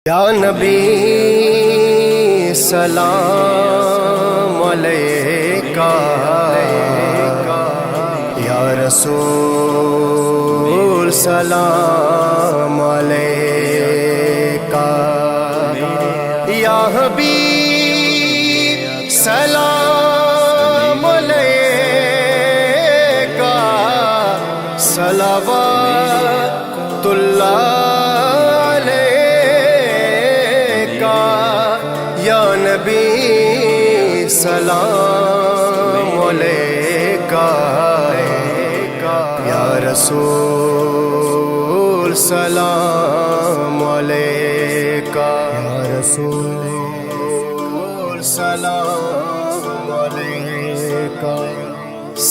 یا نبی سلام علیکہ، یا رسول سلام علیکہ، یا حبیب سلام علیکہ، صلوات اللہ یا نبی سلام علیکہ، یا رسول سلام علیکہ، یا رسول سلام علیکہ۔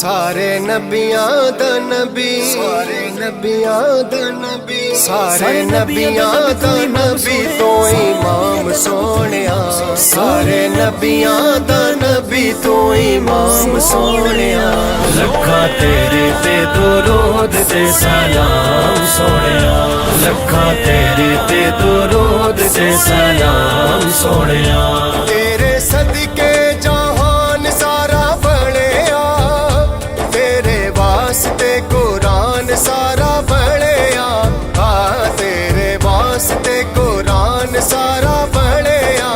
سارے نبیاں دا نبی، سارے نبیاں دا نبی، سارے نبیاں دا نبی تو امام سونیا، سارے نبیاں دا نبی تو امام سونیا۔ لکھاں تیرے تے درود تے سلام سونیا، لکھاں تیرے تے درود تے سلام سونیا۔ تیرے صدقے جہان سارا بڑھیا، تیرے واسطے قرآن سارا بڑھیا، تیرے واسطے قرآن سارا بڑھیا،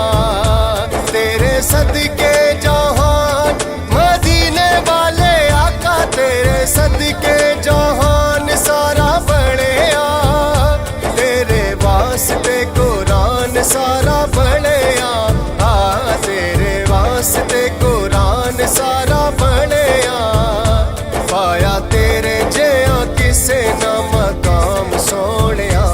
تیرے صدقے جہان مدینے والے آقا، تیرے صدقے جہان سارا بڑھیا، تیرے واسطے قرآن سارا بڑھیا، تیرے واسطے قرآن سارا بڑھیا۔ پایا تیرے جیاں کسے نہ مقام سونیا،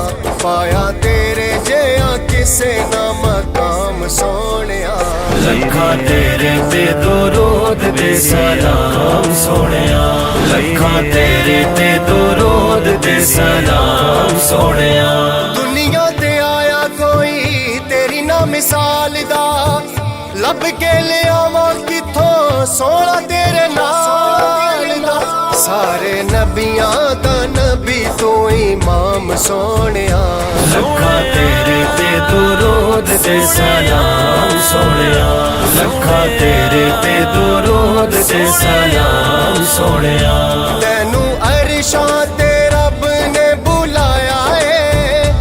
پایا تیرے جیاں کسے نہ مقام سونیا۔ لکھاں تیرے تے درود تے سلام سونیا، لکھاں تیرے تے درود تے سلام سونیا۔ دنیا تے آیا کوئی تیری نہ مثال دا، لب کے لے آواں کتھوں سونا تیرے نال دا۔ سارے نبیاں دا نبی تو امام سونیا، لکھاں تیرے تے درود تے سلام سونیا، لکھاں تیرے تے درود تے سلام سونیا۔ تینوں عرشاں تے رب نے بلایا اے،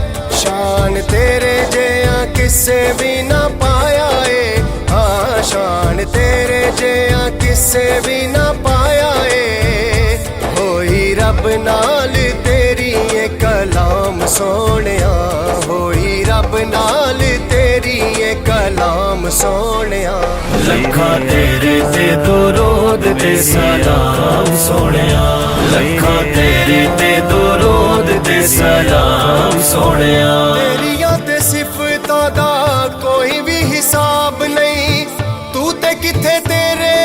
شان تیرے جیاں کسے بھی نہ پایا اے، شان تیرے جیاں کسے بھی نہ پایا اے۔ ہوئی رب نال تیری یہ کلام سونیا، ہوئی رب نال تیری یہ کلام سونیا۔ لکھاں تیرے تے درود تے سلام سونیا، لکھاں تیرے تے درود تے سلام سونیا۔ تیریاں تے صفتاں دا کوئی بھی حساب نہیں، تو تے کتھے تیرے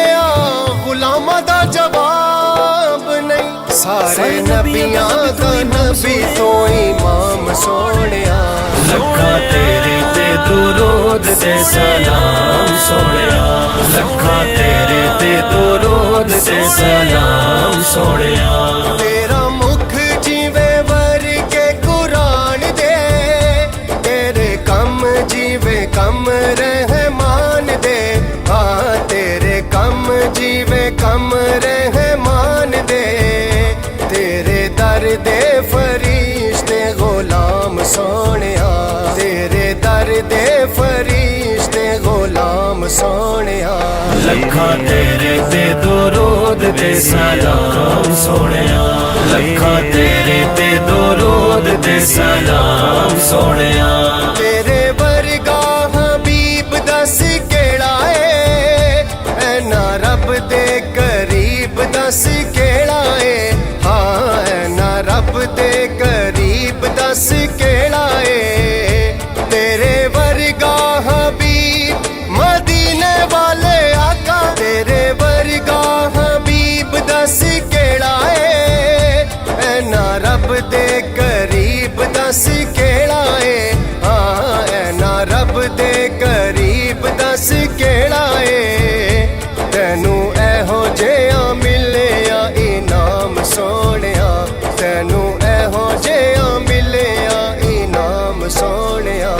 غلاماں دا جواب نہیں۔ سارے نبیاں دا نبی تو امام سونیا، لکھاں تیرے تے درود تے سلام سونیا، لکھاں تیرے تے درود تے سلام سونیا۔ تیرا مکھ جیوے ورگے قرآن دے، تیرے کم جیوے کم رحمان دے، تیرے کم جیوے کم رحمان دے، تیرے در دے فرشتے غلام سونیا، تیرے در دے فرشتے غلام سونیا۔ لکھاں تیرے تے درود تے سلام سونیا، لکھاں تیرے تے درود تے سلام سونیا۔ تیرے ورگا حبیب دس کیڑا اے، اینا رب دے قریب دس کیڑا اے، اینا رب دے قریب دس کیڑا اے۔ تیرے ورگا حبیب مدینے والے آقا، تیرے ورگا حبیب دس کیڑا اے، اینا رب دے قریب دس کیڑا اے، اینا رب دے قریب دس کیڑا اے۔ تینوں ایہو جیاں ملیا انعام سونیا، تینوں ایہو جیاں ملیا انعام سونیا۔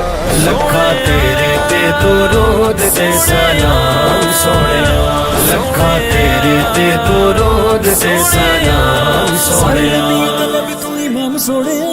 ਲੱਖਾਂ ਤੇਰੇ ਤੇ ਦਰੂਦ ਤੇ ਸਲਾਮ ਸੋਹਣਿਆ ਲੱਖਾਂ ਤੇਰੇ ਤੇ ਦਰੂਦ ਤੇ ਸਲਾਮ ਸੋਹਣਿਆ ਤੂੰ ਇਮਾਮ ਸੋਹਣਿਆ